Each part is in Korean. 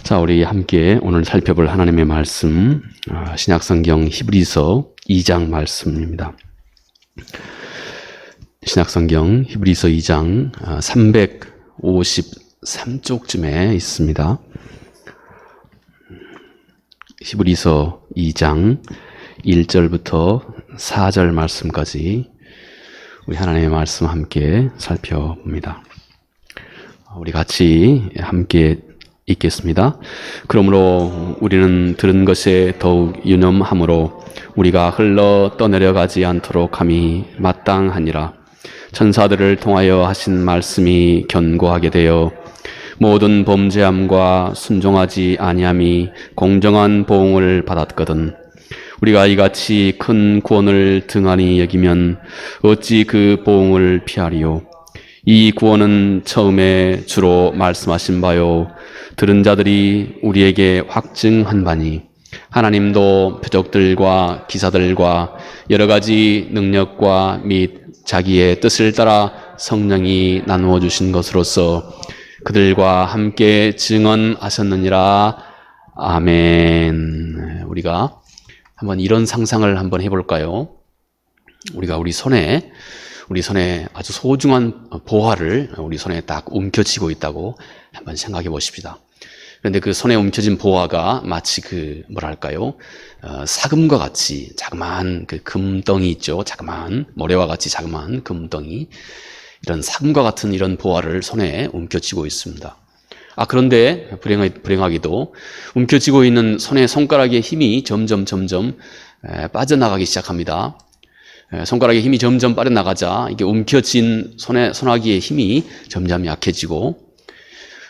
자, 우리 함께 오늘 살펴볼 하나님의 말씀, 신약성경 히브리서 2장 말씀입니다. 신약성경 히브리서 2장 353쪽쯤에 있습니다. 히브리서 2장 1절부터 4절 말씀까지 우리 하나님의 말씀 함께 살펴봅니다. 우리 같이 함께 읽겠습니다. 그러므로 우리는 들은 것에 더욱 유념함으로 우리가 흘러 떠내려가지 않도록 함이 마땅하니라. 천사들을 통하여 하신 말씀이 견고하게 되어 모든 범죄함과 순종하지 아니함이 공정한 보응을 받았거든. 우리가 이같이 큰 구원을 등한히 여기면 어찌 그 보응을 피하리요. 이 구원은 처음에 주로 말씀하신 바요 들은 자들이 우리에게 확증한 바니 하나님도 표적들과 기사들과 여러 가지 능력과 및 자기의 뜻을 따라 성령이 나누어 주신 것으로서 그들과 함께 증언하셨느니라. 아멘. 우리가 한번 이런 상상을 한번 해볼까요? 우리가 우리 손에 아주 소중한 보화를 우리 손에 딱 움켜쥐고 있다고 한번 생각해 보십시다. 그런데 그 손에 움켜진 보화가 마치 사금과 같이 자그마한 그 금덩이 있죠. 자그마한 모래와 같이 자그마한 금덩이, 이런 사금과 같은 이런 보화를 손에 움켜쥐고 있습니다. 그런데 불행하게도 움켜쥐고 있는 손의 손가락의 힘이 점점 빠져나가기 시작합니다. 손가락의 힘이 점점 빠져나가자 이게 움켜쥔 손아귀의 힘이 점점 약해지고,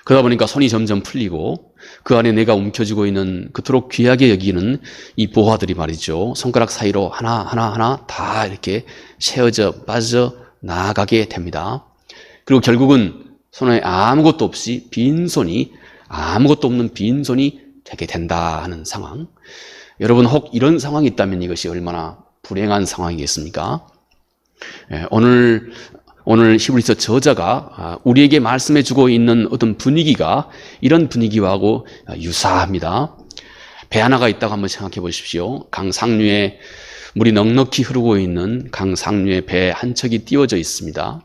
그러다 보니까 손이 점점 풀리고 그 안에 내가 움켜쥐고 있는 그토록 귀하게 여기는 이 보화들이 말이죠, 손가락 사이로 하나하나 다 이렇게 새어져 빠져 나가게 됩니다. 그리고 결국은 손에 아무것도 없이 아무것도 없는 빈손이 되게 된다 하는 상황. 여러분, 혹 이런 상황이 있다면 이것이 얼마나 불행한 상황이겠습니까? 오늘 히브리서 저자가 우리에게 말씀해주고 있는 어떤 분위기가 이런 분위기하고 유사합니다. 배 하나가 있다고 한번 생각해 보십시오. 강 상류에 물이 넉넉히 흐르고 있는 강 상류에 배 한 척이 띄워져 있습니다.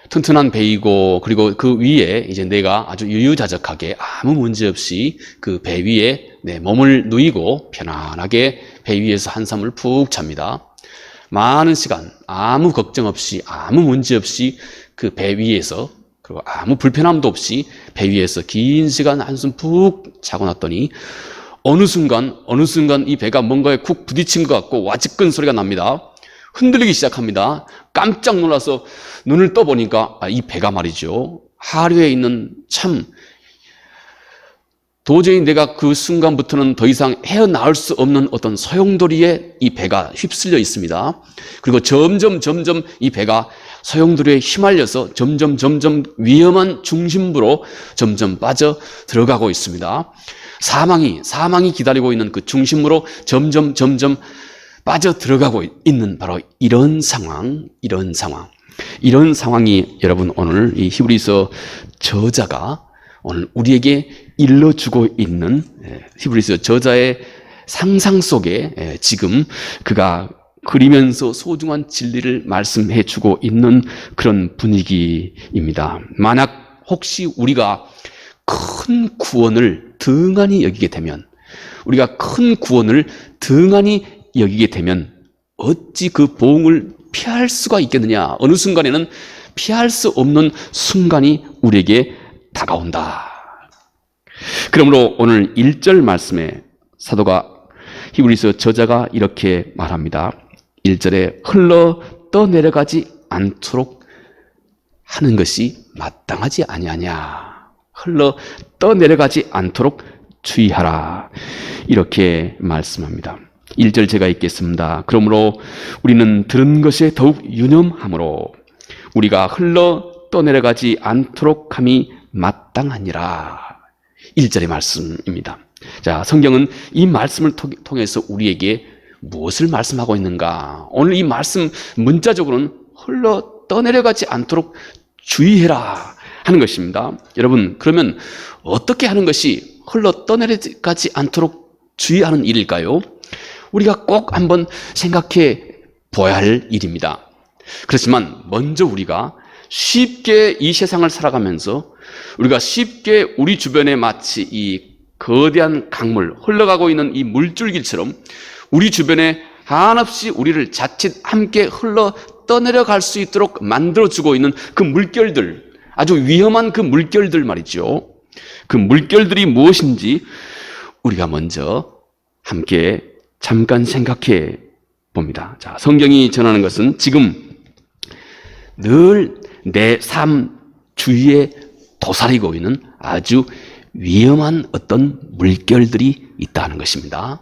튼튼한 배이고, 그리고 그 위에 이제 내가 아주 유유자적하게 아무 문제 없이 그 배 위에 내 몸을 누이고 편안하게 배 위에서 한숨을 푹 잡니다. 많은 시간 아무 걱정 없이 아무 문제 없이 그 배 위에서, 그리고 아무 불편함도 없이 배 위에서 긴 시간 한숨 푹 자고 났더니 어느 순간 이 배가 뭔가에 쿡 부딪힌 것 같고 와지끈 소리가 납니다. 흔들리기 시작합니다. 깜짝 놀라서 눈을 떠보니까 이 배가 말이죠, 하류에 있는 도저히 내가 그 순간부터는 더 이상 헤어나올 수 없는 어떤 소용돌이에 이 배가 휩쓸려 있습니다. 그리고 점점 이 배가 소용돌이에 휘말려서 점점 위험한 중심부로 점점 빠져 들어가고 있습니다. 사망이 기다리고 있는 그 중심으로 점점 빠져 들어가고 있는 바로 이런 상황이 여러분, 오늘 이 히브리서 저자가 오늘 우리에게 일러주고 있는 히브리서 저자의 상상 속에 지금 그가 그리면서 소중한 진리를 말씀해 주고 있는 그런 분위기입니다. 만약 혹시 우리가 큰 구원을 등한히 여기게 되면, 어찌 그 보응을 피할 수가 있겠느냐. 어느 순간에는 피할 수 없는 순간이 우리에게 다가온다. 그러므로 오늘 1절 말씀에 사도가, 히브리서 저자가 이렇게 말합니다. 1절에 흘러 떠내려가지 않도록 하는 것이 마땅하지 아니하냐. 흘러 떠내려가지 않도록 주의하라. 이렇게 말씀합니다. 1절 제가 읽겠습니다. 그러므로 우리는 들은 것에 더욱 유념함으로 우리가 흘러 떠내려가지 않도록 함이 마땅하니라. 1절의 말씀입니다. 자, 성경은 이 말씀을 통해서 우리에게 무엇을 말씀하고 있는가? 오늘 이 말씀 문자적으로는 흘러 떠내려가지 않도록 주의해라 하는 것입니다. 여러분, 그러면 어떻게 하는 것이 흘러 떠내려가지 않도록 주의하는 일일까요? 우리가 꼭 한번 생각해 보아야 할 일입니다. 그렇지만 먼저 우리가 쉽게 이 세상을 살아가면서 우리가 쉽게 우리 주변에 마치 이 거대한 강물, 흘러가고 있는 이 물줄기처럼 우리 주변에 한없이 우리를 자칫 함께 흘러 떠내려갈 수 있도록 만들어주고 있는 그 물결들, 아주 위험한 그 물결들 말이죠. 그 물결들이 무엇인지 우리가 먼저 함께 잠깐 생각해 봅니다. 자, 성경이 전하는 것은 지금 늘 내 삶 주위에 도사리고 있는 아주 위험한 어떤 물결들이 있다는 것입니다.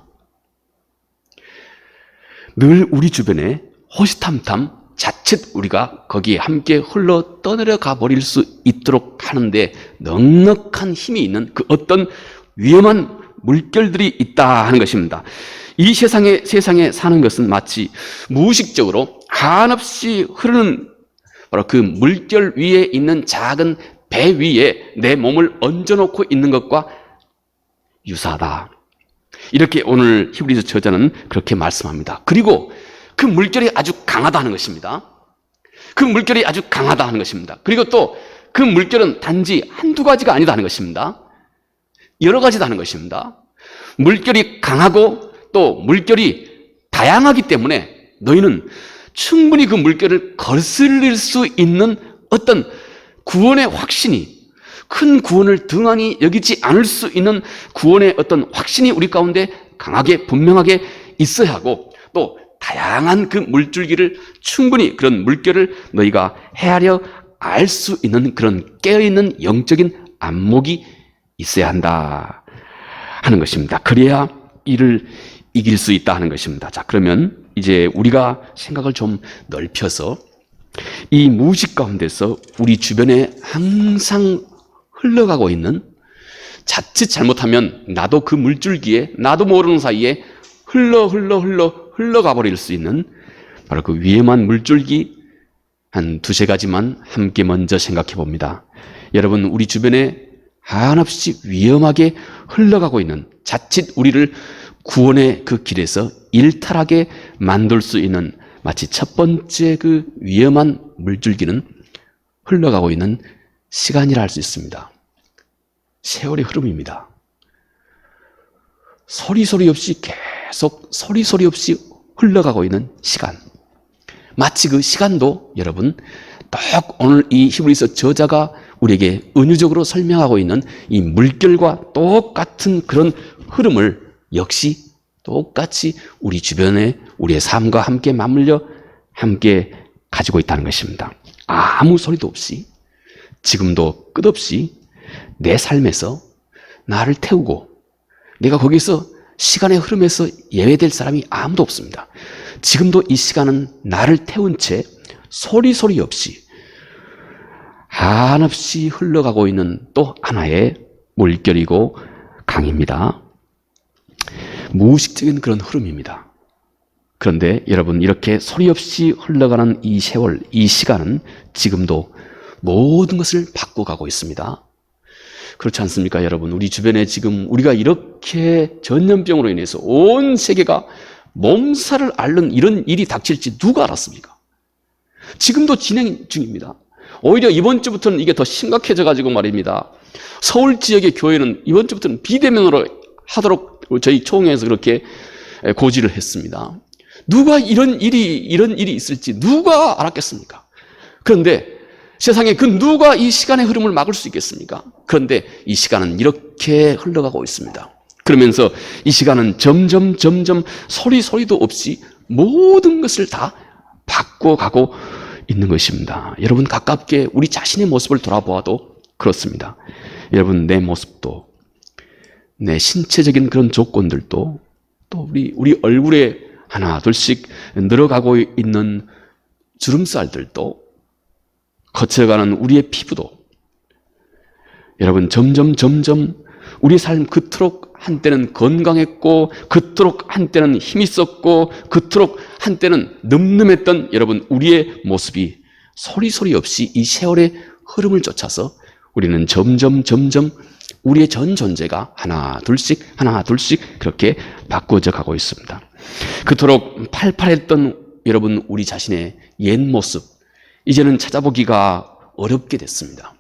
늘 우리 주변에 호시탐탐 자칫 우리가 거기에 함께 흘러 떠내려가 버릴 수 있도록 하는데 넉넉한 힘이 있는 그 어떤 위험한 물결들이 있다 하는 것입니다. 이 세상에 사는 것은 마치 무의식적으로 한없이 흐르는 바로 그 물결 위에 있는 작은 배 위에 내 몸을 얹어놓고 있는 것과 유사하다. 이렇게 오늘 히브리서 저자는 그렇게 말씀합니다. 그리고 그 물결이 아주 강하다는 것입니다. 그 물결이 아주 강하다는 것입니다. 그리고 또 그 물결은 단지 한두 가지가 아니다는 것입니다. 여러 가지다는 것입니다. 물결이 강하고 또 물결이 다양하기 때문에 너희는 충분히 그 물결을 거슬릴 수 있는 어떤 구원의 확신이, 큰 구원을 등한히 여기지 않을 수 있는 구원의 어떤 확신이 우리 가운데 강하게 분명하게 있어야 하고, 또 다양한 그 물줄기를 충분히 그런 물결을 너희가 헤아려 알 수 있는 그런 깨어있는 영적인 안목이 있어야 한다 하는 것입니다. 그래야 이를 이길 수 있다 하는 것입니다. 자, 그러면 이제 우리가 생각을 좀 넓혀서 이 무의식 가운데서 우리 주변에 항상 흘러가고 있는, 자칫 잘못하면 나도 그 물줄기에 나도 모르는 사이에 흘러가 버릴 수 있는 바로 그 위험한 물줄기 한 두세 가지만 함께 먼저 생각해 봅니다. 여러분, 우리 주변에 한없이 위험하게 흘러가고 있는, 자칫 우리를 구원의 그 길에서 일탈하게 만들 수 있는 마치 첫 번째 그 위험한 물줄기는 흘러가고 있는 시간이라 할 수 있습니다. 세월의 흐름입니다. 소리 없이 계속 소리 없이 흘러가고 있는 시간. 마치 그 시간도 여러분 딱 오늘 이 히브리서 저자가 우리에게 은유적으로 설명하고 있는 이 물결과 똑같은 그런 흐름을 역시 똑같이 우리 주변에 우리의 삶과 함께 맞물려 함께 가지고 있다는 것입니다. 아무 소리도 없이 지금도 끝없이 내 삶에서 나를 태우고, 내가 거기서 시간의 흐름에서 예외될 사람이 아무도 없습니다. 지금도 이 시간은 나를 태운 채 소리 없이 한없이 흘러가고 있는 또 하나의 물결이고 강입니다. 무의식적인 그런 흐름입니다. 그런데 여러분, 이렇게 소리 없이 흘러가는 이 세월, 이 시간은 지금도 모든 것을 바꿔가고 있습니다. 그렇지 않습니까, 여러분? 우리 주변에 지금 우리가 이렇게 전염병으로 인해서 온 세계가 몸살을 앓는 이런 일이 닥칠지 누가 알았습니까? 지금도 진행 중입니다. 오히려 이번 주부터는 이게 더 심각해져 가지고 말입니다. 서울 지역의 교회는 이번 주부터는 비대면으로 하도록 저희 총회에서 그렇게 고지를 했습니다. 누가 이런 일이 있을지 누가 알았겠습니까? 그런데 세상에 그 누가 이 시간의 흐름을 막을 수 있겠습니까? 그런데 이 시간은 이렇게 흘러가고 있습니다. 그러면서 이 시간은 점점 소리도 없이 모든 것을 다 바꿔가고 있는 것입니다. 여러분, 가깝게 우리 자신의 모습을 돌아보아도 그렇습니다. 여러분, 내 모습도, 내 신체적인 그런 조건들도, 또 우리 얼굴에 하나 둘씩 늘어가고 있는 주름살들도, 거쳐가는 우리의 피부도, 여러분, 점점 우리 삶 그토록 한때는 건강했고, 그토록 한때는 힘이 있었고, 그토록 한때는 늠름했던 여러분 우리의 모습이 소리 없이 이 세월의 흐름을 쫓아서 우리는 점점 우리의 전 존재가 하나 둘씩 그렇게 바꿔져 가고 있습니다. 그토록 팔팔했던 여러분 우리 자신의 옛 모습 이제는 찾아보기가 어렵게 됐습니다.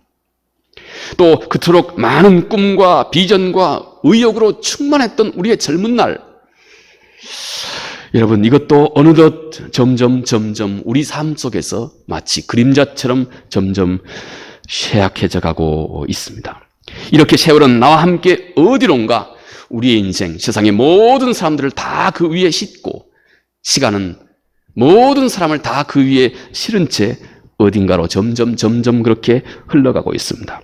또 그토록 많은 꿈과 비전과 의욕으로 충만했던 우리의 젊은 날, 여러분 이것도 어느덧 점점 우리 삶 속에서 마치 그림자처럼 점점 쇠약해져 가고 있습니다. 이렇게 세월은 나와 함께 어디론가 우리의 인생, 세상의 모든 사람들을 다 그 위에 싣고, 시간은 모든 사람을 다 그 위에 실은 채 어딘가로 점점 그렇게 흘러가고 있습니다.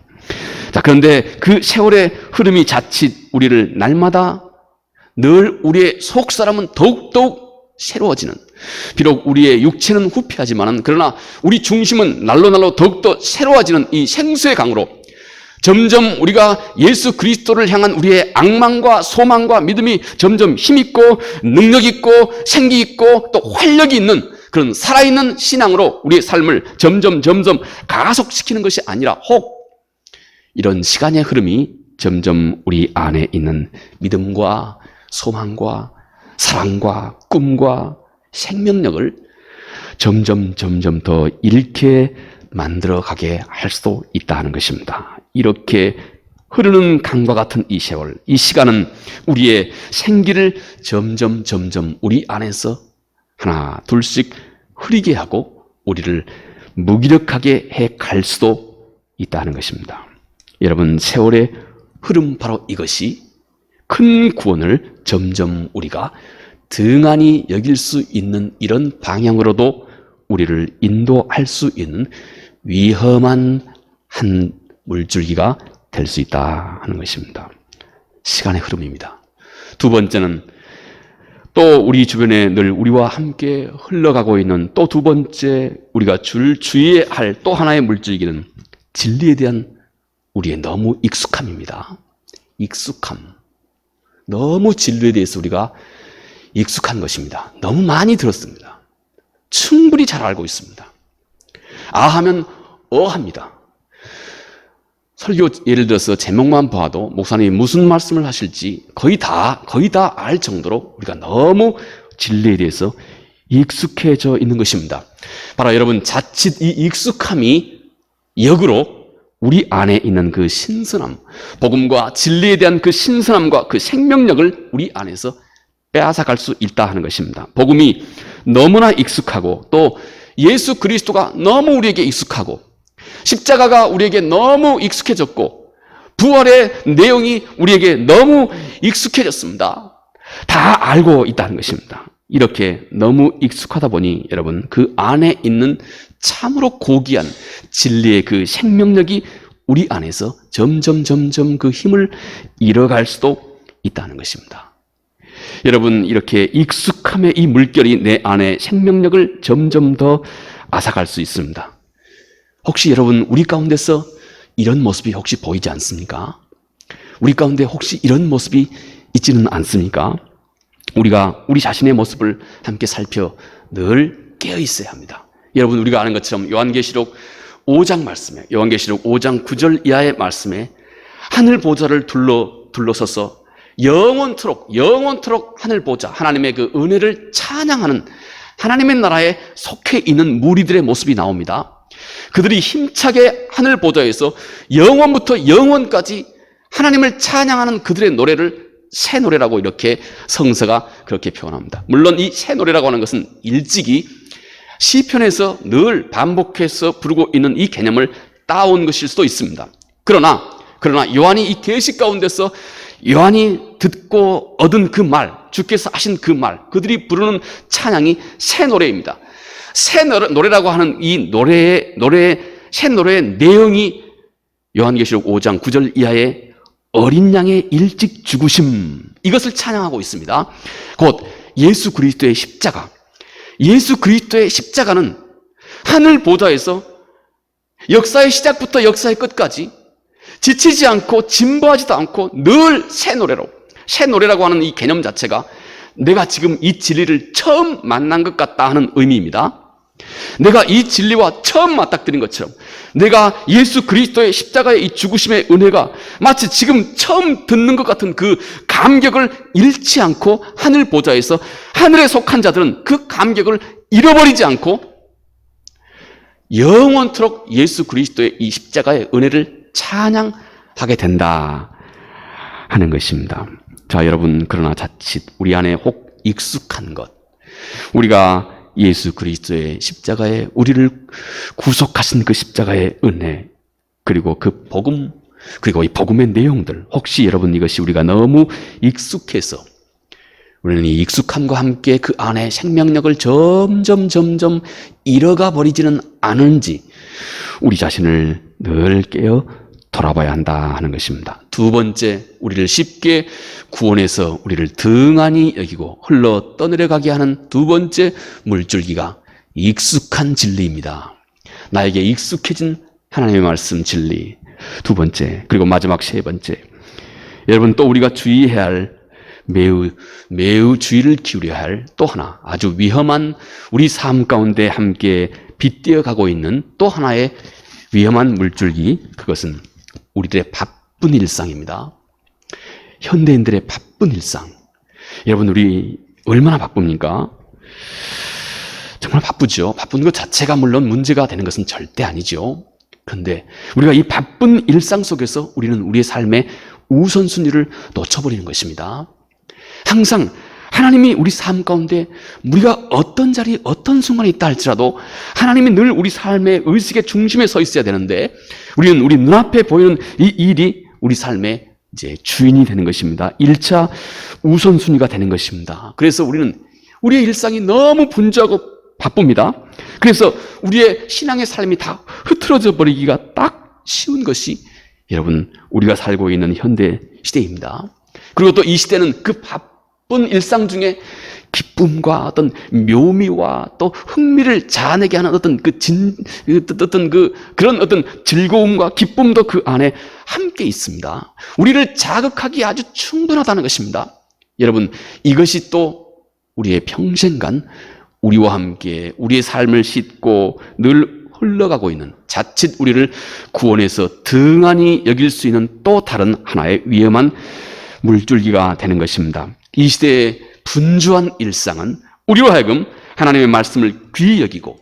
자, 그런데 그 세월의 흐름이 자칫 우리를 날마다 늘 우리의 속 사람은 더욱 새로워지는, 비록 우리의 육체는 후퇴하지만은 그러나 우리 중심은 날로 더욱더 새로워지는 이 생수의 강으로 점점 우리가 예수 그리스도를 향한 우리의 악망과 소망과 믿음이 점점 힘있고 능력있고 생기있고 또 활력이 있는 그런 살아있는 신앙으로 우리의 삶을 점점 가속시키는 것이 아니라 혹 이런 시간의 흐름이 점점 우리 안에 있는 믿음과 소망과 사랑과 꿈과 생명력을 점점 더 잃게 만들어가게 할 수도 있다는 것입니다. 이렇게 흐르는 강과 같은 이 세월, 이 시간은 우리의 생기를 점점 우리 안에서 하나 둘씩 흐리게 하고 우리를 무기력하게 해 갈 수도 있다는 것입니다. 여러분, 세월의 흐름, 바로 이것이 큰 구원을 점점 우리가 등한히 여길 수 있는 이런 방향으로도 우리를 인도할 수 있는 위험한 한 물줄기가 될 수 있다 하는 것입니다. 시간의 흐름입니다. 두 번째는 또 우리 주변에 늘 우리와 함께 흘러가고 있는 또 두 번째 우리가 주의해야 할 또 하나의 물줄기는 진리에 대한 우리의 너무 익숙함입니다. 익숙함. 너무 진리에 대해서 우리가 익숙한 것입니다. 너무 많이 들었습니다. 충분히 잘 알고 있습니다. 아 하면 합니다. 설교 예를 들어서 제목만 봐도 목사님이 무슨 말씀을 하실지 거의 다 알 정도로 우리가 너무 진리에 대해서 익숙해져 있는 것입니다. 바로 여러분, 자칫 이 익숙함이 역으로 우리 안에 있는 그 신선함, 복음과 진리에 대한 그 신선함과 그 생명력을 우리 안에서 빼앗아갈 수 있다 하는 것입니다. 복음이 너무나 익숙하고 또 예수 그리스도가 너무 우리에게 익숙하고 십자가가 우리에게 너무 익숙해졌고 부활의 내용이 우리에게 너무 익숙해졌습니다. 다 알고 있다는 것입니다. 이렇게 너무 익숙하다 보니 여러분, 그 안에 있는 참으로 고귀한 진리의 그 생명력이 우리 안에서 점점 그 힘을 잃어갈 수도 있다는 것입니다. 여러분, 이렇게 익숙함의 이 물결이 내 안에 생명력을 점점 더 앗아갈 수 있습니다. 혹시 여러분, 우리 가운데서 이런 모습이 혹시 보이지 않습니까? 우리 가운데 혹시 이런 모습이 있지는 않습니까? 우리가 우리 자신의 모습을 함께 살펴 늘 깨어 있어야 합니다. 여러분, 우리가 아는 것처럼 요한계시록 5장 말씀에, 요한계시록 5장 9절 이하의 말씀에 하늘 보좌를 둘러서서 영원토록 하늘 보좌, 하나님의 그 은혜를 찬양하는 하나님의 나라에 속해 있는 무리들의 모습이 나옵니다. 그들이 힘차게 하늘 보좌에서 영원부터 영원까지 하나님을 찬양하는 그들의 노래를 새 노래라고 이렇게 성서가 그렇게 표현합니다. 물론 이 새 노래라고 하는 것은 일찍이 시편에서 늘 반복해서 부르고 있는 이 개념을 따온 것일 수도 있습니다. 그러나 요한이 이 계시 가운데서 요한이 듣고 얻은 그 말, 주께서 하신 그 말, 그들이 부르는 찬양이 새 노래입니다. 새 노래라고 하는 이 새 노래의 내용이 요한계시록 5장 9절 이하의 어린 양의 일찍 죽으심, 이것을 찬양하고 있습니다. 곧 예수 그리스도의 십자가. 예수 그리스도의 십자가는 하늘 보좌에서 역사의 시작부터 역사의 끝까지 지치지 않고 진보하지도 않고 늘 새 노래라고 하는 이 개념 자체가 내가 지금 이 진리를 처음 만난 것 같다 하는 의미입니다. 내가 이 진리와 처음 맞닥뜨린 것처럼 내가 예수 그리스도의 십자가의 이 죽으심의 은혜가 마치 지금 처음 듣는 것 같은 그 감격을 잃지 않고 하늘 보좌에서 하늘에 속한 자들은 그 감격을 잃어버리지 않고 영원토록 예수 그리스도의 이 십자가의 은혜를 찬양하게 된다 하는 것입니다. 자, 여러분, 그러나 자칫 우리 안에 혹 익숙한 것, 우리가 예수 그리스도의 십자가에 우리를 구속하신 그 십자가의 은혜, 그리고 그 복음, 그리고 이 복음의 내용들, 혹시 여러분 이것이 우리가 너무 익숙해서 우리는 이 익숙함과 함께 그 안에 생명력을 점점 잃어가 버리지는 않은지 우리 자신을 늘 깨어 돌아봐야 한다 하는 것입니다. 두 번째, 우리를 쉽게 구원해서 우리를 등한히 여기고 흘러 떠내려가게 하는 두 번째 물줄기가 익숙한 진리입니다. 나에게 익숙해진 하나님의 말씀 진리. 두 번째, 그리고 마지막 세 번째, 여러분 또 우리가 주의해야 할, 매우 주의를 기울여야 할 또 하나 아주 위험한, 우리 삶 가운데 함께 빗대어 가고 있는 또 하나의 위험한 물줄기, 그것은 우리들의 바쁜 일상입니다. 현대인들의 바쁜 일상. 여러분, 우리 얼마나 바쁩니까? 정말 바쁘죠. 바쁜 것 자체가 물론 문제가 되는 것은 절대 아니죠. 그런데 우리가 이 바쁜 일상 속에서 우리는 우리의 삶의 우선순위를 놓쳐버리는 것입니다. 항상 하나님이 우리 삶 가운데 우리가 어떤 자리, 어떤 순간에 있다 할지라도 하나님이 늘 우리 삶의 의식의 중심에 서 있어야 되는데 우리는 우리 눈앞에 보이는 이 일이 우리 삶의 이제 주인이 되는 것입니다. 1차 우선순위가 되는 것입니다. 그래서 우리는 우리의 일상이 너무 분주하고 바쁩니다. 그래서 우리의 신앙의 삶이 다 흐트러져 버리기가 딱 쉬운 것이 여러분 우리가 살고 있는 현대 시대입니다. 그리고 또 이 시대는 그 바쁜 일상 중에 기쁨과 어떤 묘미와 또 흥미를 자아내게 하는 그런 어떤 즐거움과 기쁨도 그 안에 함께 있습니다. 우리를 자극하기 아주 충분하다는 것입니다. 여러분, 이것이 또 우리의 평생간 우리와 함께 우리의 삶을 싣고 늘 흘러가고 있는, 자칫 우리를 구원해서 등한히 여길 수 있는 또 다른 하나의 위험한 물줄기가 되는 것입니다. 이 시대의 분주한 일상은 우리로 하여금 하나님의 말씀을 귀히 여기고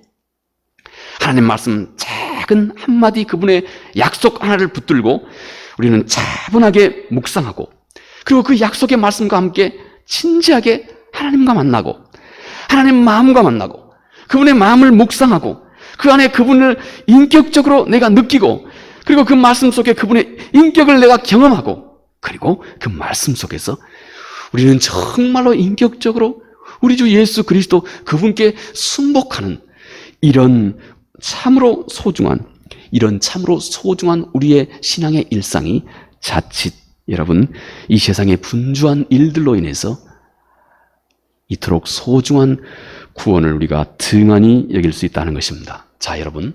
하나님 말씀 작은 한마디 그분의 약속 하나를 붙들고 우리는 차분하게 묵상하고 그리고 그 약속의 말씀과 함께 진지하게 하나님과 만나고 하나님 마음과 만나고 그분의 마음을 묵상하고 그 안에 그분을 인격적으로 내가 느끼고 그리고 그 말씀 속에 그분의 인격을 내가 경험하고 그리고 그 말씀 속에서 우리는 정말로 인격적으로 우리 주 예수 그리스도 그분께 순복하는 이런 참으로 소중한 우리의 신앙의 일상이 자칫 여러분 이 세상의 분주한 일들로 인해서 이토록 소중한 구원을 우리가 등한히 여길 수 있다는 것입니다. 자, 여러분,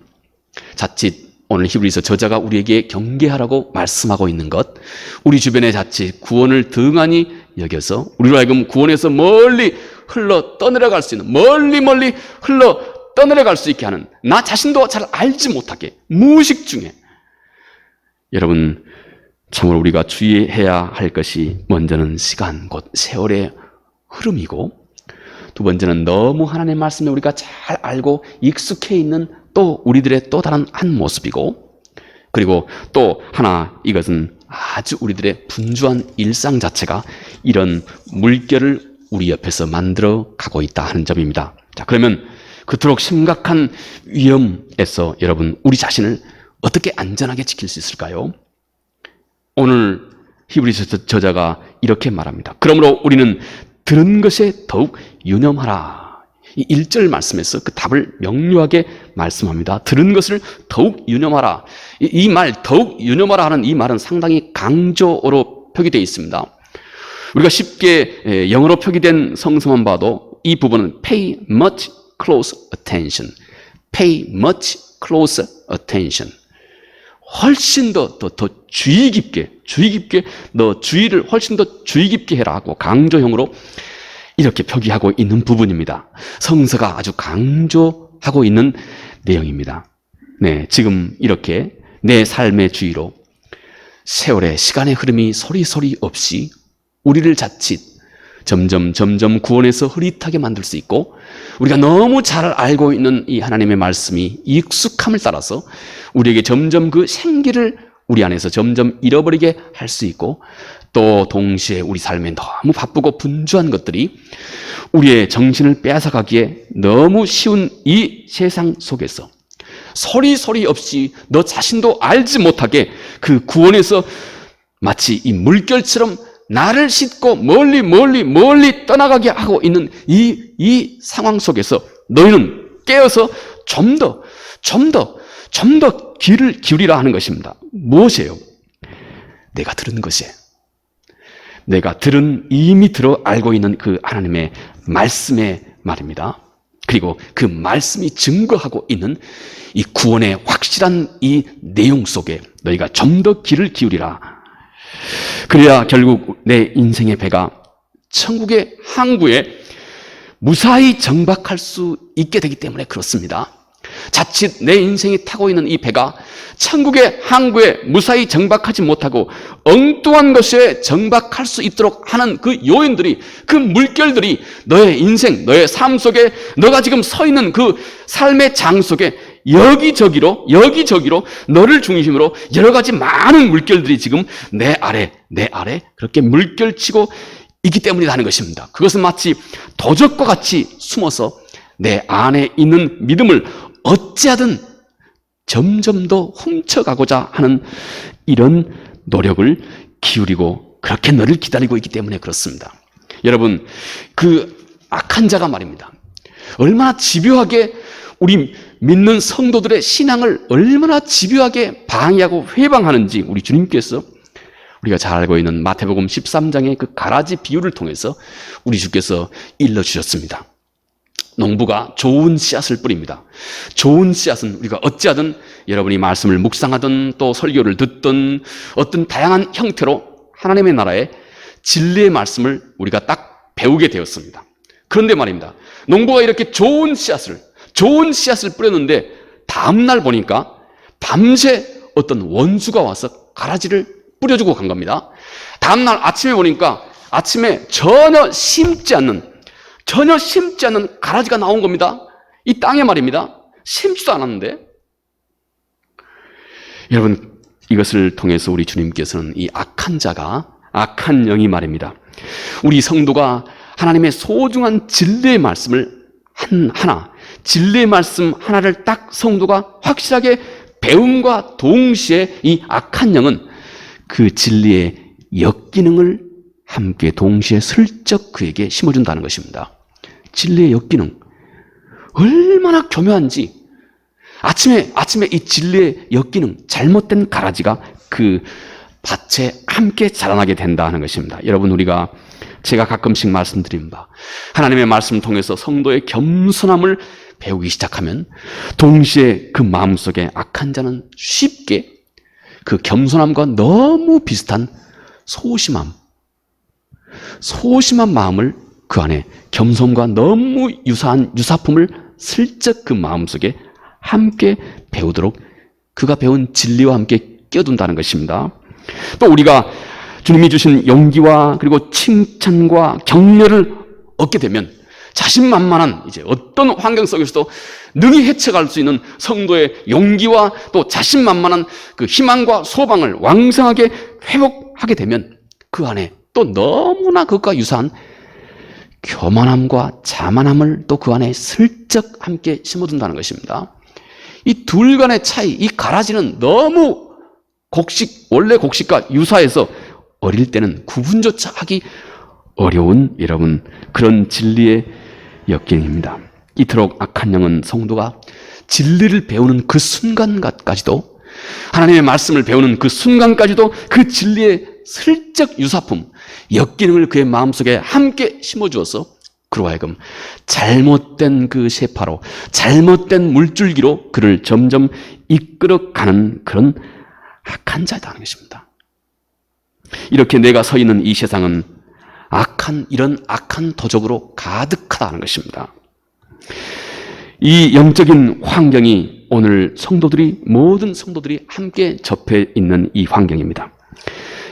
자칫 오늘 히브리서 저자가 우리에게 경계하라고 말씀하고 있는 것, 우리 주변에 자칫 구원을 등한히 여겨서 우리로 하여금 구원에서 멀리 흘러 떠내려갈 수 있는, 멀리 흘러 떠내려갈 수 있게 하는, 나 자신도 잘 알지 못하게 무의식 중에 여러분 참으로 우리가 주의해야 할 것이 먼저는 시간, 곧 세월의 흐름이고 두 번째는 너무 하나님의 말씀에 우리가 잘 알고 익숙해 있는 또 우리들의 또 다른 한 모습이고 그리고 또 하나 이것은 아주 우리들의 분주한 일상 자체가 이런 물결을 우리 옆에서 만들어 가고 있다 하는 점입니다. 자, 그러면 그토록 심각한 위험에서 여러분 우리 자신을 어떻게 안전하게 지킬 수 있을까요? 오늘 히브리서 저자가 이렇게 말합니다. 그러므로 우리는 들은 것에 더욱 유념하라. 이 1절 말씀에서 그 답을 명료하게 말씀합니다. 들은 것을 더욱 유념하라. 이 말 더욱 유념하라 하는 이 말은 상당히 강조어로 표기되어 있습니다. 우리가 쉽게 영어로 표기된 성서만 봐도 이 부분은 pay much close attention, pay much close attention. 훨씬 더 주의 깊게 너 주의를 훨씬 더 주의 깊게 해라 하고 강조형으로 이렇게 표기하고 있는 부분입니다. 성서가 아주 강조 하고 있는 내용입니다. 네, 지금 이렇게 내 삶의 주위로 세월의 시간의 흐름이 소리소리 없이 우리를 자칫 점점 구원에서 흐릿하게 만들 수 있고, 우리가 너무 잘 알고 있는 이 하나님의 말씀이 익숙함을 따라서 우리에게 점점 그 생기를 우리 안에서 점점 잃어버리게 할 수 있고, 또 동시에 우리 삶에 너무 바쁘고 분주한 것들이 우리의 정신을 빼앗아가기에 너무 쉬운 이 세상 속에서 소리 없이 너 자신도 알지 못하게 그 구원에서 마치 이 물결처럼 나를 싣고 멀리 떠나가게 하고 있는 이 상황 속에서 너희는 깨어서 좀 더 귀를 기울이라 하는 것입니다. 무엇이에요? 내가 들은 것이에요. 내가 이미 들어 알고 있는 그 하나님의 말씀의 말입니다. 그리고 그 말씀이 증거하고 있는 이 구원의 확실한 이 내용 속에 너희가 좀 더 귀를 기울이라. 그래야 결국 내 인생의 배가 천국의 항구에 무사히 정박할 수 있게 되기 때문에 그렇습니다. 자칫 내 인생이 타고 있는 이 배가 천국의 항구에 무사히 정박하지 못하고 엉뚱한 것에 정박할 수 있도록 하는 그 요인들이, 그 물결들이 너의 인생, 너의 삶 속에, 너가 지금 서 있는 그 삶의 장 속에 여기저기로 너를 중심으로 여러 가지 많은 물결들이 지금 내 아래 그렇게 물결치고 있기 때문이라는 것입니다. 그것은 마치 도적과 같이 숨어서 내 안에 있는 믿음을 어찌하든 점점 더 훔쳐가고자 하는 이런 노력을 기울이고 그렇게 너를 기다리고 있기 때문에 그렇습니다. 여러분, 그 악한 자가 말입니다, 얼마나 집요하게 우리 믿는 성도들의 신앙을 얼마나 집요하게 방해하고 회방하는지 우리 주님께서, 우리가 잘 알고 있는 마태복음 13장의 그 가라지 비유를 통해서 우리 주께서 일러주셨습니다. 농부가 좋은 씨앗을 뿌립니다. 좋은 씨앗은 우리가 어찌하든 여러분이 말씀을 묵상하든 또 설교를 듣든 어떤 다양한 형태로 하나님의 나라의 진리의 말씀을 우리가 딱 배우게 되었습니다. 그런데 말입니다, 농부가 이렇게 좋은 씨앗을 뿌렸는데 다음날 보니까 밤새 어떤 원수가 와서 가라지를 뿌려주고 간 겁니다. 다음날 아침에 보니까 아침에 전혀 심지 않는 가라지가 나온 겁니다. 이 땅에 말입니다. 심지도 않았는데. 여러분, 이것을 통해서 우리 주님께서는 이 악한 영이 말입니다, 우리 성도가 하나님의 소중한 진리의 말씀을 진리의 말씀 하나를 딱 성도가 확실하게 배움과 동시에 이 악한 영은 그 진리의 역기능을 함께 동시에 슬쩍 그에게 심어준다는 것입니다. 진리의 역기능, 얼마나 교묘한지. 아침에 이 진리의 역기능, 잘못된 가라지가 그 밭에 함께 자라나게 된다는 것입니다. 여러분, 제가 가끔씩 말씀드린 바, 하나님의 말씀을 통해서 성도의 겸손함을 배우기 시작하면 동시에 그 마음속에 악한 자는 쉽게 그 겸손함과 너무 비슷한 소심한 마음을, 그 안에 겸손과 너무 유사한 유사품을 슬쩍 그 마음속에 함께 배우도록 그가 배운 진리와 함께 끼워둔다는 것입니다. 또 우리가 주님이 주신 용기와 그리고 칭찬과 격려를 얻게 되면 자신만만한 이제 어떤 환경 속에서도 능히 헤쳐갈 수 있는 성도의 용기와 또 자신만만한 그 희망과 소망을 왕성하게 회복하게 되면 그 안에 또 너무나 그것과 유사한 교만함과 자만함을 또 그 안에 슬쩍 함께 심어둔다는 것입니다. 이 둘 간의 차이, 이 가라지는 너무 원래 곡식과 유사해서 어릴 때는 구분조차 하기 어려운 여러분 그런 진리의 역기능입니다. 이토록 악한 영은 성도가 진리를 배우는 그 순간까지도, 하나님의 말씀을 배우는 그 순간까지도 그 진리의 슬쩍 유사품, 역기능을 그의 마음속에 함께 심어주어서 그로 하여금 잘못된 그 쇠파로, 잘못된 물줄기로 그를 점점 이끌어가는 그런 악한 자다는 것입니다. 이렇게 내가 서 있는 이 세상은 이런 악한 도적으로 가득하다는 것입니다. 이 영적인 환경이 오늘 모든 성도들이 함께 접해 있는 이 환경입니다.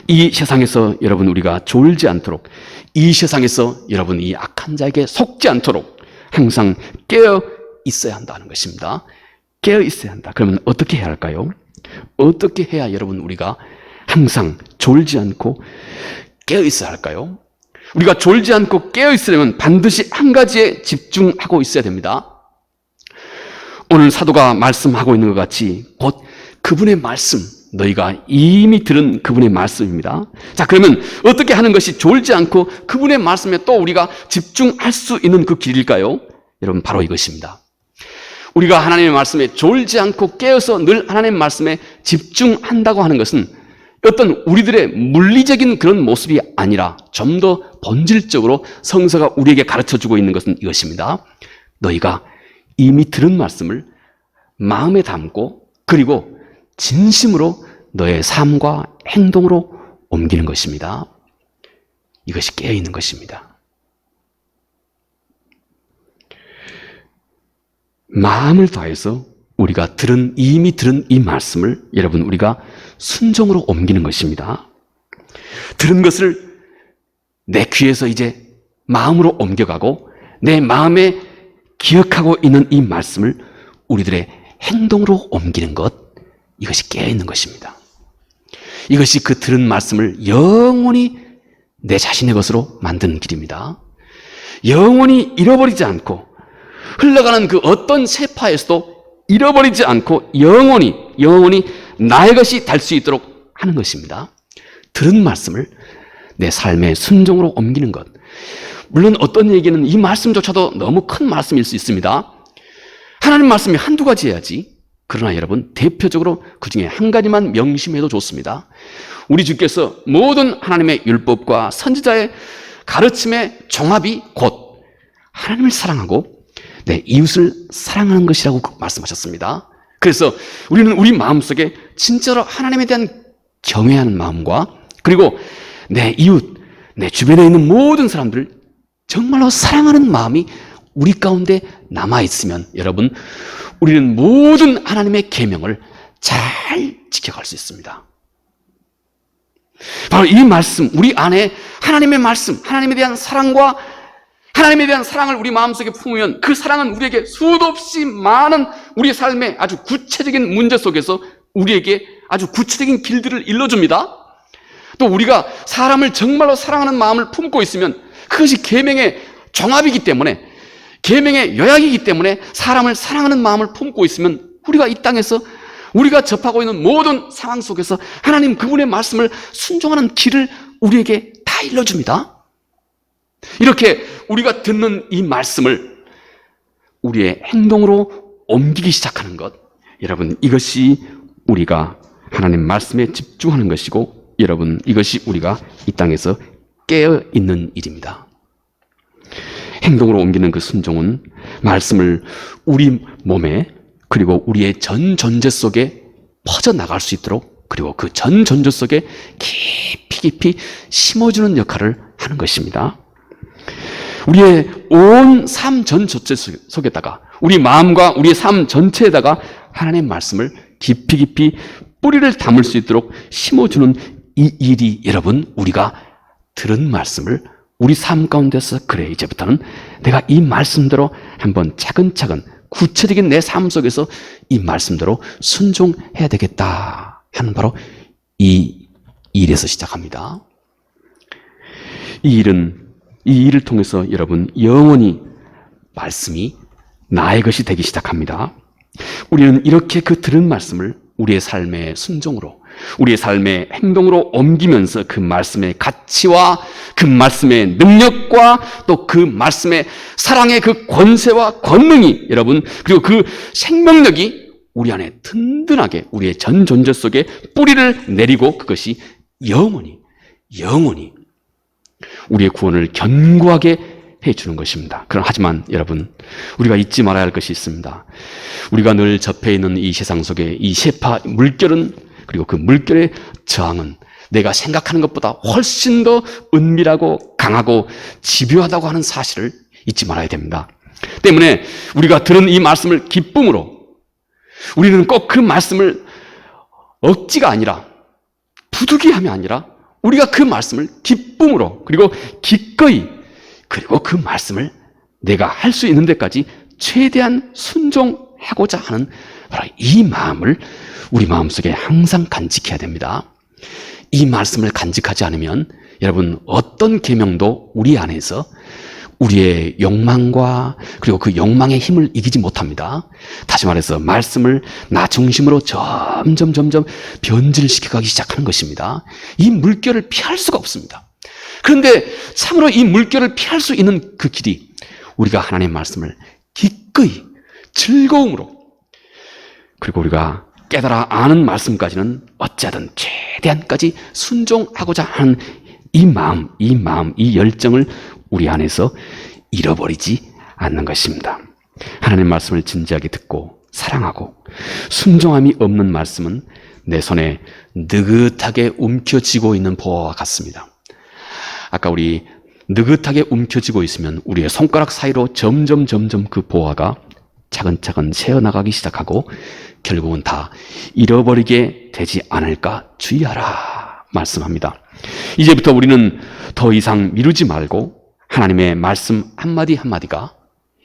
이 세상에서 여러분 우리가 졸지 않도록, 이 세상에서 여러분 이 악한 자에게 속지 않도록 항상 깨어 있어야 한다는 것입니다. 깨어 있어야 한다. 그러면 어떻게 해야 할까요? 어떻게 해야 여러분 우리가 항상 졸지 않고 깨어 있어야 할까요? 우리가 졸지 않고 깨어 있으려면 반드시 한 가지에 집중하고 있어야 됩니다. 오늘 사도가 말씀하고 있는 것 같이 곧 그분의 말씀, 너희가 이미 들은 그분의 말씀입니다. 자, 그러면 어떻게 하는 것이 졸지 않고 그분의 말씀에 또 우리가 집중할 수 있는 그 길일까요? 여러분, 바로 이것입니다. 우리가 하나님의 말씀에 졸지 않고 깨어서 늘 하나님의 말씀에 집중한다고 하는 것은 어떤 우리들의 물리적인 그런 모습이 아니라 좀 더 본질적으로 성서가 우리에게 가르쳐주고 있는 것은 이것입니다. 너희가 이미 들은 말씀을 마음에 담고 그리고 진심으로 너의 삶과 행동으로 옮기는 것입니다. 이것이 깨어있는 것입니다. 마음을 다해서 우리가 이미 들은 이 말씀을 여러분 우리가 순종으로 옮기는 것입니다. 들은 것을 내 귀에서 이제 마음으로 옮겨가고 내 마음에 기억하고 있는 이 말씀을 우리들의 행동으로 옮기는 것, 이것이 깨어있는 것입니다. 이것이 그 들은 말씀을 영원히 내 자신의 것으로 만드는 길입니다. 영원히 잃어버리지 않고 흘러가는 그 어떤 세파에서도 잃어버리지 않고 영원히 나의 것이 될 수 있도록 하는 것입니다. 들은 말씀을 내 삶의 순종으로 옮기는 것. 물론 어떤 얘기는 이 말씀조차도 너무 큰 말씀일 수 있습니다. 하나님 말씀이 한두 가지 해야지. 그러나 여러분, 대표적으로 그 중에 한 가지만 명심해도 좋습니다. 우리 주께서 모든 하나님의 율법과 선지자의 가르침의 종합이 곧 하나님을 사랑하고 내 이웃을 사랑하는 것이라고 말씀하셨습니다. 그래서 우리는 우리 마음속에 진짜로 하나님에 대한 경외하는 마음과 그리고 내 이웃, 내 주변에 있는 모든 사람들을 정말로 사랑하는 마음이 우리 가운데 남아있으면 여러분, 우리는 모든 하나님의 계명을 잘 지켜갈 수 있습니다. 바로 이 말씀, 우리 안에 하나님의 말씀, 하나님에 대한 사랑과 하나님에 대한 사랑을 우리 마음속에 품으면 그 사랑은 우리에게 수도 없이 많은 우리의 삶의 아주 구체적인 문제 속에서 우리에게 아주 구체적인 길들을 일러줍니다. 또 우리가 사람을 정말로 사랑하는 마음을 품고 있으면 그것이 계명의 종합이기 때문에, 계명의 요약이기 때문에 사람을 사랑하는 마음을 품고 있으면 우리가 이 땅에서 우리가 접하고 있는 모든 상황 속에서 하나님 그분의 말씀을 순종하는 길을 우리에게 다 일러줍니다. 이렇게 우리가 듣는 이 말씀을 우리의 행동으로 옮기기 시작하는 것, 여러분, 이것이 우리가 하나님 말씀에 집중하는 것이고, 여러분, 이것이 우리가 이 땅에서 깨어있는 일입니다. 행동으로 옮기는 그 순종은 말씀을 우리 몸에 그리고 우리의 전 존재 속에 퍼져나갈 수 있도록, 그리고 그 전 존재 속에 깊이 심어주는 역할을 하는 것입니다. 우리의 온 삶 전 전체 속에다가, 우리 마음과 우리의 삶 전체에다가 하나님의 말씀을 깊이 뿌리를 담을 수 있도록 심어주는 이 일이, 여러분, 우리가 들은 말씀을 우리 삶 가운데서, 그래, 이제부터는 내가 이 말씀대로 한번 차근차근 구체적인 내 삶 속에서 이 말씀대로 순종해야 되겠다 하는 바로 이 일에서 시작합니다. 이 일을 통해서 여러분, 영원히 말씀이 나의 것이 되기 시작합니다. 우리는 이렇게 그 들은 말씀을 우리의 삶의 순종으로, 우리의 삶의 행동으로 옮기면서 그 말씀의 가치와 그 말씀의 능력과 또 그 말씀의 사랑의 그 권세와 권능이, 여러분, 그리고 그 생명력이 우리 안에 든든하게 우리의 전 존재 속에 뿌리를 내리고 그것이 영원히 우리의 구원을 견고하게 해주는 것입니다. 하지만 여러분, 우리가 잊지 말아야 할 것이 있습니다. 우리가 늘 접해 있는 이 세상 속에 이 세파 물결은, 그리고 그 물결의 저항은 내가 생각하는 것보다 훨씬 더 은밀하고 강하고 집요하다고 하는 사실을 잊지 말아야 됩니다. 때문에 우리가 들은 이 말씀을 기쁨으로, 우리는 꼭 그 말씀을 억지가 아니라 부득이함이 아니라 우리가 그 말씀을 기쁨으로, 그리고 기꺼이, 그리고 그 말씀을 내가 할 수 있는 데까지 최대한 순종하고자 하는 바로 이 마음을 우리 마음속에 항상 간직해야 됩니다. 이 말씀을 간직하지 않으면 여러분 어떤 계명도 우리 안에서 우리의 욕망과 그리고 그 욕망의 힘을 이기지 못합니다. 다시 말해서 말씀을 나 중심으로 점점 변질시켜가기 시작하는 것입니다. 이 물결을 피할 수가 없습니다. 그런데 참으로 이 물결을 피할 수 있는 그 길이 우리가 하나님의 말씀을 기꺼이 즐거움으로, 그리고 우리가 깨달아 아는 말씀까지는 어찌하든 최대한까지 순종하고자 하는 이 마음, 이 열정을 우리 안에서 잃어버리지 않는 것입니다. 하나님의 말씀을 진지하게 듣고 사랑하고 순종함이 없는 말씀은 내 손에 느긋하게 움켜쥐고 있는 보화와 같습니다. 아까 우리 느긋하게 움켜쥐고 있으면 우리의 손가락 사이로 점점 그 보화가 차근차근 새어나가기 시작하고 결국은 다 잃어버리게 되지 않을까 주의하라 말씀합니다. 이제부터 우리는 더 이상 미루지 말고 하나님의 말씀 한마디 한마디가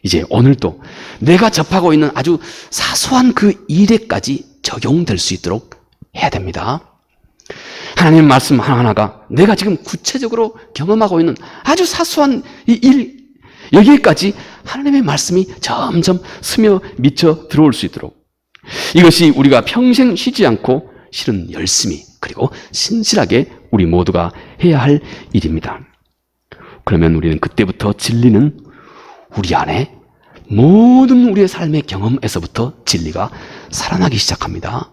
이제 오늘도 내가 접하고 있는 아주 사소한 그 일에까지 적용될 수 있도록 해야 됩니다. 하나님의 말씀 하나하나가 내가 지금 구체적으로 경험하고 있는 아주 사소한 이 일, 여기에까지 하나님의 말씀이 점점 스며 미쳐 들어올 수 있도록, 이것이 우리가 평생 쉬지 않고 실은 열심히 그리고 신실하게 우리 모두가 해야 할 일입니다. 그러면 우리는 그때부터 진리는 우리 안에 모든 우리의 삶의 경험에서부터 진리가 살아나기 시작합니다.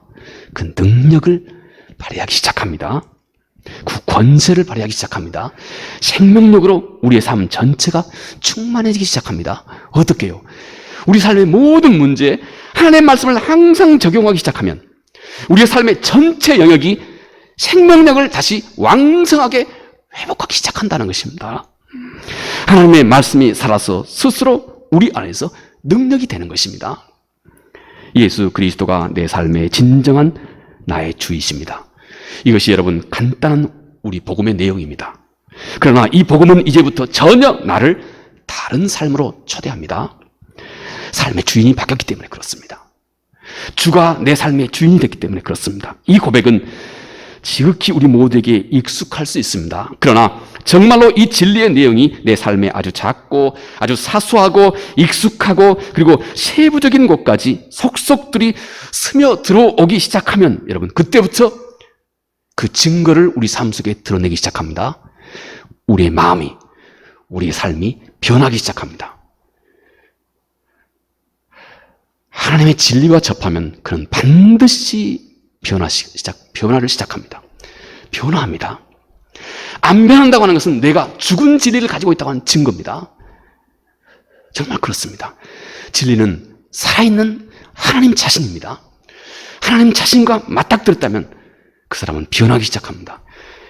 그 능력을 발휘하기 시작합니다. 그 권세를 발휘하기 시작합니다. 생명력으로 우리의 삶 전체가 충만해지기 시작합니다. 어떻게 해요? 우리 삶의 모든 문제에 하나님의 말씀을 항상 적용하기 시작하면 우리의 삶의 전체 영역이 생명력을 다시 왕성하게 회복하기 시작한다는 것입니다. 하나님의 말씀이 살아서 스스로 우리 안에서 능력이 되는 것입니다. 예수 그리스도가 내 삶의 진정한 나의 주이십니다. 이것이 여러분 간단한 우리 복음의 내용입니다. 그러나 이 복음은 이제부터 전혀 나를 다른 삶으로 초대합니다. 삶의 주인이 바뀌었기 때문에 그렇습니다. 주가 내 삶의 주인이 됐기 때문에 그렇습니다. 이 고백은 지극히 우리 모두에게 익숙할 수 있습니다. 그러나 정말로 이 진리의 내용이 내 삶에 아주 작고 아주 사소하고 익숙하고 그리고 세부적인 곳까지 속속들이 스며 들어오기 시작하면 여러분 그때부터 그 증거를 우리 삶 속에 드러내기 시작합니다. 우리의 마음이, 우리의 삶이 변하기 시작합니다. 하나님의 진리와 접하면 그는 반드시 변화를 시작합니다. 변화합니다. 안 변한다고 하는 것은 내가 죽은 진리를 가지고 있다고 하는 증거입니다. 정말 그렇습니다. 진리는 살아있는 하나님 자신입니다. 하나님 자신과 맞닥뜨렸다면 그 사람은 변하기 시작합니다.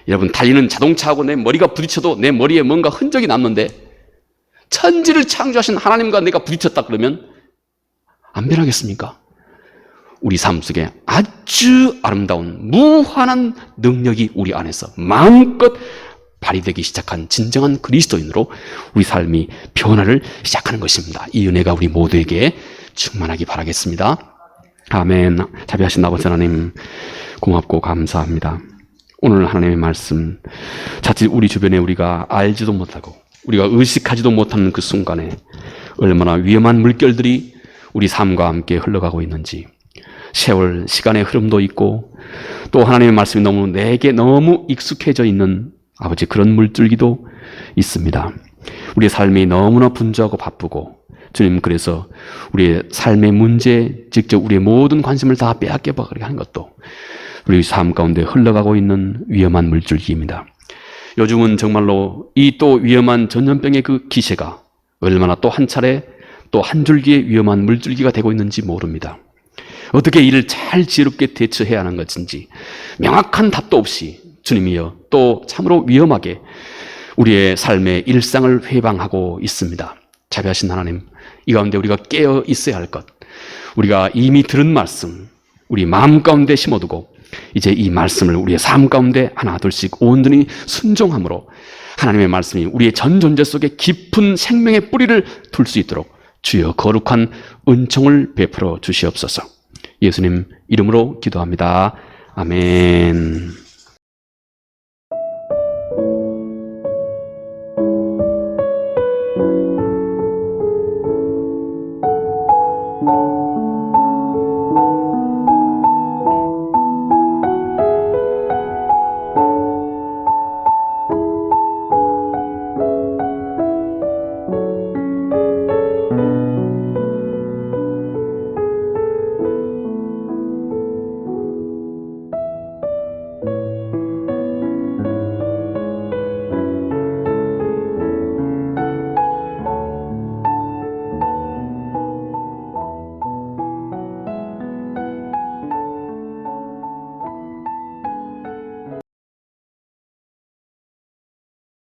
여러분, 달리는 자동차하고 내 머리가 부딪혀도 내 머리에 뭔가 흔적이 남는데 천지를 창조하신 하나님과 내가 부딪혔다 그러면 안 변하겠습니까? 우리 삶 속에 아주 아름다운 무한한 능력이 우리 안에서 마음껏 발휘되기 시작한 진정한 그리스도인으로 우리 삶이 변화를 시작하는 것입니다. 이 은혜가 우리 모두에게 충만하기 바라겠습니다. 아멘. 자비하신 아버지 하나님, 고맙고 감사합니다. 오늘 하나님의 말씀, 자칫 우리 주변에 우리가 알지도 못하고 우리가 의식하지도 못하는 그 순간에 얼마나 위험한 물결들이 우리 삶과 함께 흘러가고 있는지, 세월, 시간의 흐름도 있고 또 하나님의 말씀이 내게 너무 익숙해져 있는 아버지 그런 물줄기도 있습니다. 우리의 삶이 너무나 분주하고 바쁘고 주님, 그래서 우리의 삶의 문제에 직접 우리의 모든 관심을 다 빼앗겨버리게 하는 것도 우리 삶 가운데 흘러가고 있는 위험한 물줄기입니다. 요즘은 정말로 이 또 위험한 전염병의 그 기세가 얼마나 또 한 차례 또 한 줄기의 위험한 물줄기가 되고 있는지 모릅니다. 어떻게 이를 잘 지혜롭게 대처해야 하는 것인지 명확한 답도 없이 주님이여 또 참으로 위험하게 우리의 삶의 일상을 회방하고 있습니다. 자비하신 하나님, 이 가운데 우리가 깨어 있어야 할 것, 우리가 이미 들은 말씀 우리 마음 가운데 심어두고 이제 이 말씀을 우리의 삶 가운데 하나 둘씩 온전히 순종함으로 하나님의 말씀이 우리의 전 존재 속에 깊은 생명의 뿌리를 둘 수 있도록 주여 거룩한 은총을 베풀어 주시옵소서. 예수님 이름으로 기도합니다. 아멘.